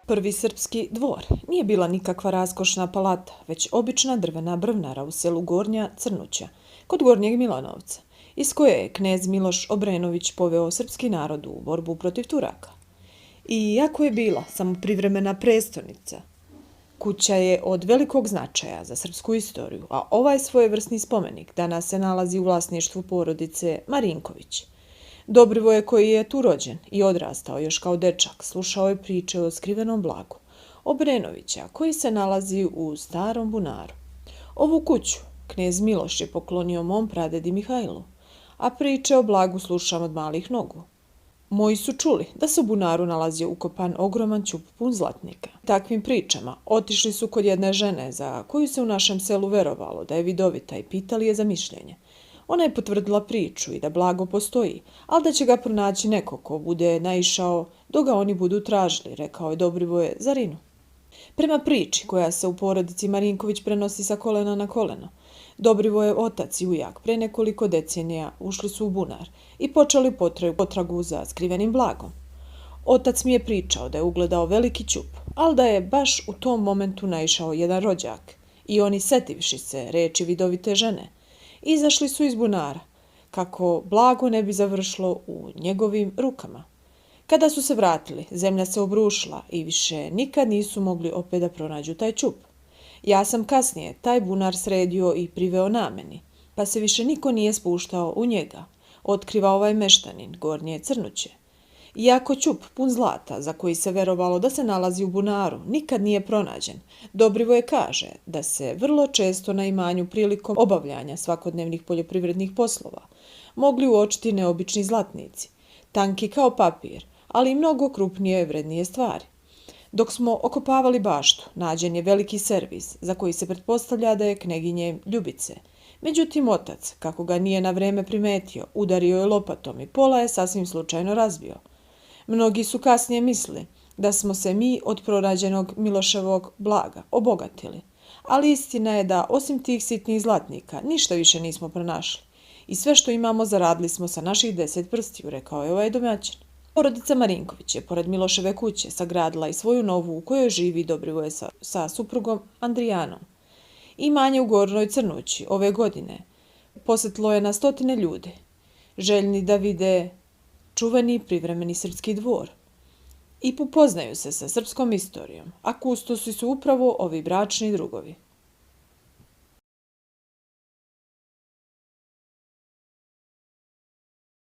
Prvi srpski dvor nije bila nikakva raskošna palata, već obična drvena brvnara u selu Gornja Crnuća, kod Gornjeg Milanovca, iz koje je knez Miloš Obrenović poveo srpski narod u borbu protiv Turaka. I iako je bila samo privremena prestonica, kuća je od velikog značaja za srpsku istoriju, a ovaj svojevrsni spomenik danas se nalazi u vlasništvu porodice Marinković. Dobrivoje, koji je tu rođen i odrastao još kao dečak, slušao je priče o skrivenom blagu Obrenovića, koji se nalazi u starom bunaru. Ovu kuću knez Miloš je poklonio mom pradedi Mihajlu, a priče o blagu slušam od malih nogu. Moji su čuli da se u bunaru nalazio ukopan ogroman ćup pun zlatnika. Takvim pričama otišli su kod jedne žene za koju se u našem selu verovalo da je vidovita i pitali je za mišljenje. Ona je potvrdila priču i da blago postoji, ali da će ga pronaći neko ko bude naišao dok ga oni budu tražili, rekao je Dobrivoje Zarinu. Prema priči koja se u porodici Marinković prenosi sa kolena na koleno, Dobrivojev otac i ujak pre nekoliko decenija ušli su u bunar i počeli potragu za skrivenim blagom. Otac mi je pričao da je ugledao veliki ćup, ali da je baš u tom momentu naišao jedan rođak i oni, setivši se reči vidovite žene, izašli su iz bunara, kako blago ne bi završilo u njegovim rukama. Kada su se vratili, zemlja se obrušila i više nikad nisu mogli opet da pronađu taj ćup. Ja sam kasnije taj bunar sredio i priveo nameni, pa se više niko nije spuštao u njega, otkriva ovaj meštanin Gornje Crnuće. Iako ćup pun zlata, za koji se verovalo da se nalazi u bunaru, nikad nije pronađen, Dobrivoje kaže da se vrlo često na imanju prilikom obavljanja svakodnevnih poljoprivrednih poslova mogli uočiti neobični zlatnici, tanki kao papir, ali i mnogo krupnije i vrednije stvari. Dok smo okopavali baštu, nađen je veliki servis, za koji se pretpostavlja da je kneginje Ljubice. Međutim, otac, kako ga nije na vreme primetio, udario je lopatom i pola je sasvim slučajno razbio. Mnogi su kasnije mislili da smo se mi od pronađenog Miloševog blaga obogatili, ali istina je da osim tih sitnih zlatnika ništa više nismo pronašli i sve što imamo zaradili smo sa naših 10 prstiju, rekao je ovaj domaćin. Porodica Marinković je pored Miloševe kuće sagradila i svoju novu u kojoj živi Dobrivoje sa suprugom Andrijanom. Imanje u Gornjoj Crnući ove godine posjetilo je na stotine ljudi, željni da vide čuveni privremeni srpski dvor i upoznaju se sa srpskom istorijom, a kustosi su upravo ovi bračni drugovi.